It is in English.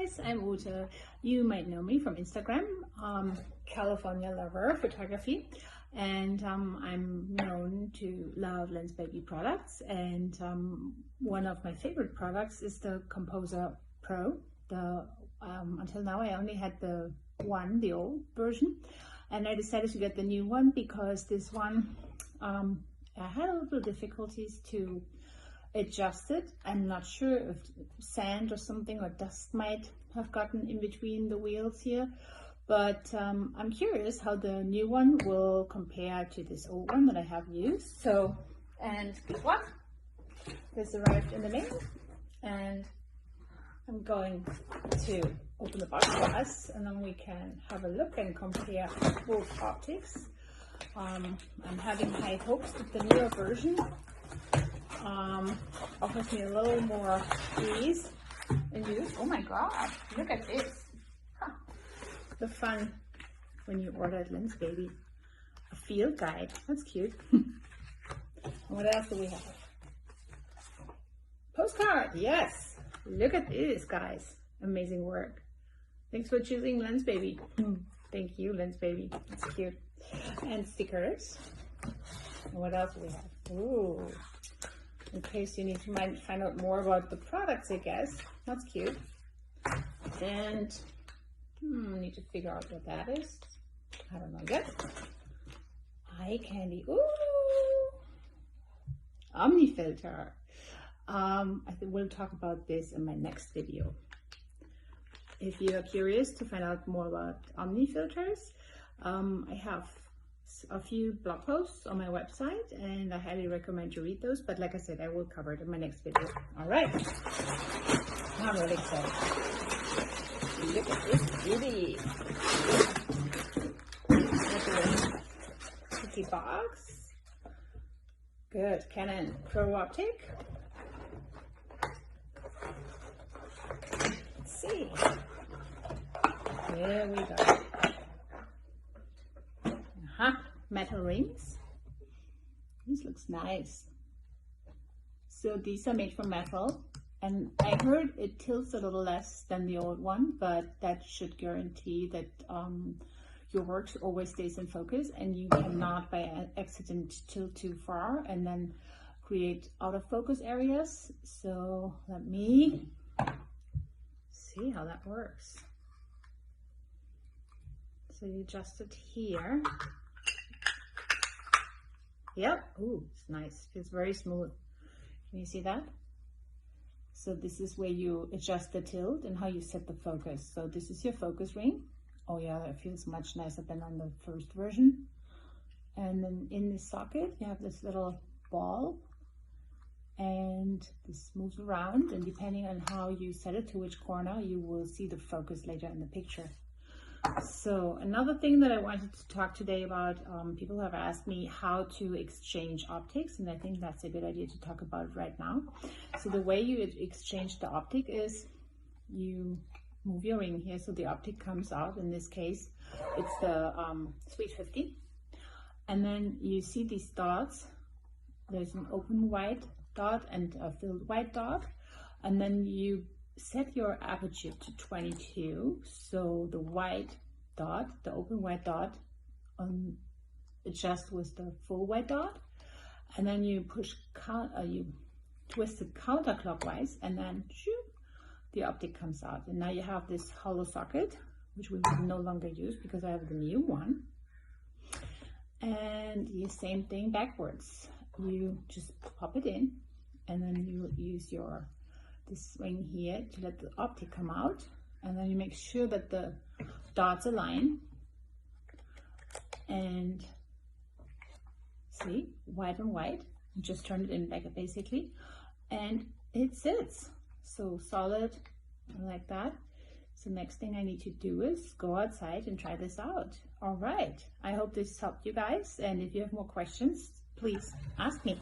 guys, I'm Ute. You might know me from Instagram, California Lover Photography, and I'm known to love Lensbaby products, and one of my favorite products is the Composer Pro. Until now I only had the old version, and I decided to get the new one because this one I had a little difficulties to adjust it. I'm not sure if sand or something or dust might have gotten in between the wheels here, but I'm curious how the new one will compare to this old one that I have used. So, and guess what? This arrived in the mail, and I'm going to open the box for us, and then we can have a look and compare both optics. I'm having high hopes that the newer version offers me a little more ease in use. Oh my god, look at this. Huh. The fun when you order at Lensbaby. A field guide, that's cute. What else do we have? Postcard, yes. Look at this, guys. Amazing work. Thanks for choosing Lensbaby. Thank you, Lensbaby. That's cute. And stickers. And what else do we have? Ooh. In case you need to find out more about the products, I guess. That's cute. And I need to figure out what that is. I don't know yet. Eye candy. Ooh! Omni filter. I think we'll talk about this in my next video. If you are curious to find out more about Omni filters, I have a few blog posts on my website, and I highly recommend you read those. But like I said, I will cover it in my next video. All right, I'm really excited. Look at this beauty. Cookie box. Good. Canon Pro Optic. Let's see. There we go. Metal rings. This looks nice. So these are made from metal, and I heard it tilts a little less than the old one, but that should guarantee that your work always stays in focus, and you cannot by accident tilt too far and then create out of focus areas. So let me see how that works. So you adjust it here. Yep. Ooh, it's nice. Feels very smooth. Can you see that? So this is where you adjust the tilt and how you set the focus. So this is your focus ring. Oh yeah, it feels much nicer than on the first version. And then in this socket, you have this little ball, and this moves around, and depending on how you set it to which corner, you will see the focus later in the picture. So another thing that I wanted to talk today about, people have asked me how to exchange optics, and I think that's a good idea to talk about right now. So the way you exchange the optic is you move your ring here, so the optic comes out. In this case, it's the Sweet 50. And then you see these dots. There's an open white dot and a filled white dot. And then you set your aperture to 22, so the white dot, the open white dot, adjust with the full white dot, and then you you twist it counterclockwise, and then shoot, the optic comes out, and now you have this hollow socket, which we will no longer use because I have the new one. And the same thing backwards. You just pop it in, and then you use this ring here to let the optic come out, and then you make sure that the dots align, and see, white on white, you just turn it in back basically, and it sits so solid like that. So next thing I need to do is go outside and try this out. All right, I hope this helped you guys, and if you have more questions, please ask me.